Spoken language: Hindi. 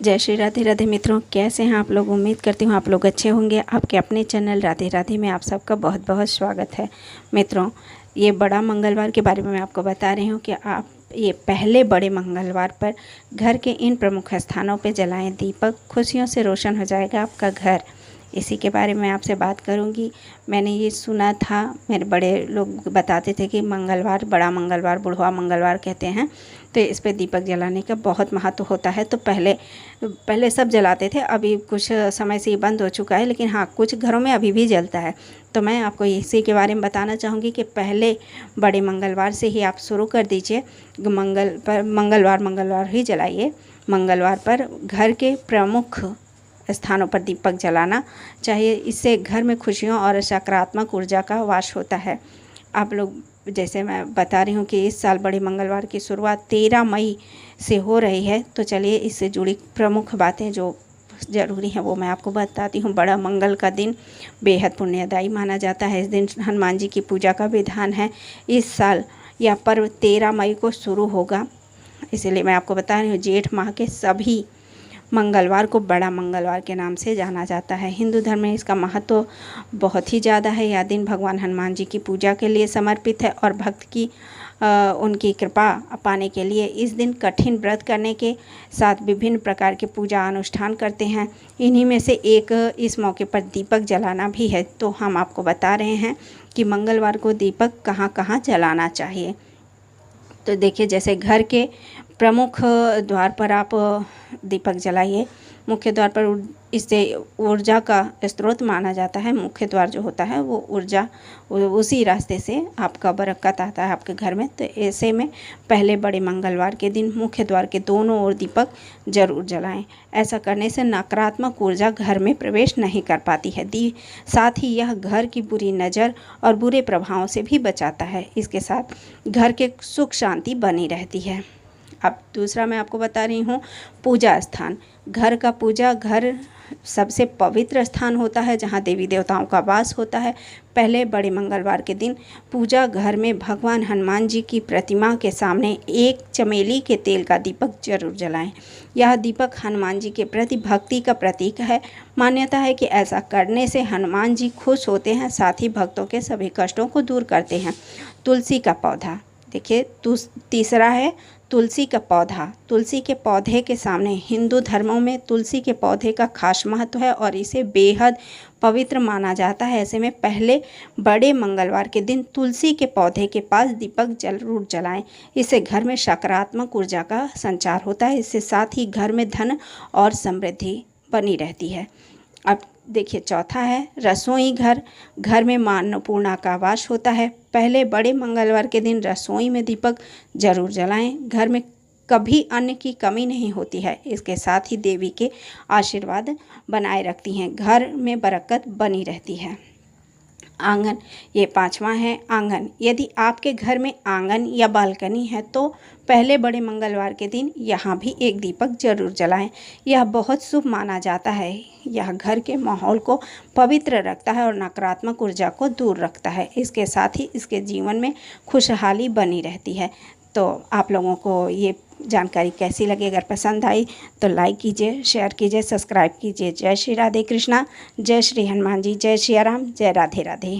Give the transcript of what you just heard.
जय श्री राधे राधे मित्रों, कैसे हैं आप लोग। उम्मीद करती हूँ आप लोग अच्छे होंगे। आपके अपने चैनल राधे राधे में आप सबका बहुत बहुत स्वागत है। मित्रों, ये बड़ा मंगलवार के बारे में मैं आपको बता रही हूँ कि आप ये पहले बड़े मंगलवार पर घर के इन प्रमुख स्थानों पर जलाएं दीपक, खुशियों से रोशन हो जाएगा आपका घर। इसी के बारे में आपसे बात करूंगी। मैंने ये सुना था, मेरे बड़े लोग बताते थे कि मंगलवार, बड़ा मंगलवार, बुढ़वा मंगलवार कहते हैं, तो इस पे दीपक जलाने का बहुत महत्व होता है। तो पहले सब जलाते थे, अभी कुछ समय से ये बंद हो चुका है, लेकिन हाँ, कुछ घरों में अभी भी जलता है। तो मैं आपको इसी के बारे में बताना चाहूँगी कि पहले बड़े मंगलवार से ही आप शुरू कर दीजिए। मंगलवार ही जलाइए। मंगलवार पर घर के प्रमुख स्थानों पर दीपक जलाना चाहिए। इससे घर में खुशियों और सकारात्मक ऊर्जा का वास होता है। आप लोग, जैसे मैं बता रही हूँ कि इस साल बड़े मंगलवार की शुरुआत 13 मई से हो रही है, तो चलिए इससे जुड़ी प्रमुख बातें जो ज़रूरी हैं वो मैं आपको बताती हूँ। बड़ा मंगल का दिन बेहद पुण्यदायी माना जाता है। इस दिन हनुमान जी की पूजा का विधान है। इस साल यह पर्व 13 मई को शुरू होगा, इसलिए मैं आपको बता रही हूँ। जेठ माह के सभी मंगलवार को बड़ा मंगलवार के नाम से जाना जाता है। हिंदू धर्म में इसका महत्व बहुत ही ज़्यादा है। यह दिन भगवान हनुमान जी की पूजा के लिए समर्पित है और भक्त की उनकी कृपा पाने के लिए इस दिन कठिन व्रत करने के साथ विभिन्न प्रकार के पूजा अनुष्ठान करते हैं। इन्हीं में से एक इस मौके पर दीपक जलाना भी है। तो हम आपको बता रहे हैं कि मंगलवार को दीपक कहाँ कहाँ जलाना चाहिए। तो देखिए, जैसे घर के प्रमुख द्वार पर आप दीपक जलाइए। मुख्य द्वार पर इससे ऊर्जा का स्रोत माना जाता है। मुख्य द्वार जो होता है वो ऊर्जा, उसी रास्ते से आपका बरकत आता है आपके घर में। तो ऐसे में पहले बड़े मंगलवार के दिन मुख्य द्वार के दोनों ओर दीपक जरूर जलाएं। ऐसा करने से नकारात्मक ऊर्जा घर में प्रवेश नहीं कर पाती है। साथ ही यह घर की बुरी नज़र और बुरे प्रभावों से भी बचाता है। इसके साथ घर के सुख शांति बनी रहती है। अब दूसरा मैं आपको बता रही हूँ, पूजा स्थान। घर का पूजा घर सबसे पवित्र स्थान होता है जहाँ देवी देवताओं का वास होता है। पहले बड़े मंगलवार के दिन पूजा घर में भगवान हनुमान जी की प्रतिमा के सामने एक चमेली के तेल का दीपक जरूर जलाएं। यह दीपक हनुमान जी के प्रति भक्ति का प्रतीक है। मान्यता है कि ऐसा करने से हनुमान जी खुश होते हैं, साथ ही भक्तों के सभी कष्टों को दूर करते हैं। तुलसी का पौधा, देखिए तीसरा है तुलसी का पौधा। तुलसी के पौधे के सामने हिंदू धर्मों में तुलसी के पौधे का खास महत्व है और इसे बेहद पवित्र माना जाता है। ऐसे में पहले बड़े मंगलवार के दिन तुलसी के पौधे के पास दीपक जरूर जलाएं। इससे घर में सकारात्मक ऊर्जा का संचार होता है। इससे साथ ही घर में धन और समृद्धि बनी रहती है। अब देखिए, चौथा है रसोई घर। घर में माँ अन्नपूर्णा का वास होता है। पहले बड़े मंगलवार के दिन रसोई में दीपक जरूर जलाएं। घर में कभी अन्न की कमी नहीं होती है। इसके साथ ही देवी के आशीर्वाद बनाए रखती हैं। घर में बरकत बनी रहती है। आंगन, ये पांचवा है आंगन। यदि आपके घर में आंगन या बालकनी है तो पहले बड़े मंगलवार के दिन यहाँ भी एक दीपक जरूर जलाएं। यह बहुत शुभ माना जाता है। यह घर के माहौल को पवित्र रखता है और नकारात्मक ऊर्जा को दूर रखता है। इसके साथ ही इसके जीवन में खुशहाली बनी रहती है। तो आप लोगों को ये जानकारी कैसी लगी? अगर पसंद आई तो लाइक कीजिए, शेयर कीजिए, सब्सक्राइब कीजिए। जय श्री राधे कृष्णा, जय श्री हनुमान जी, जय श्री राम, जय राधे राधे।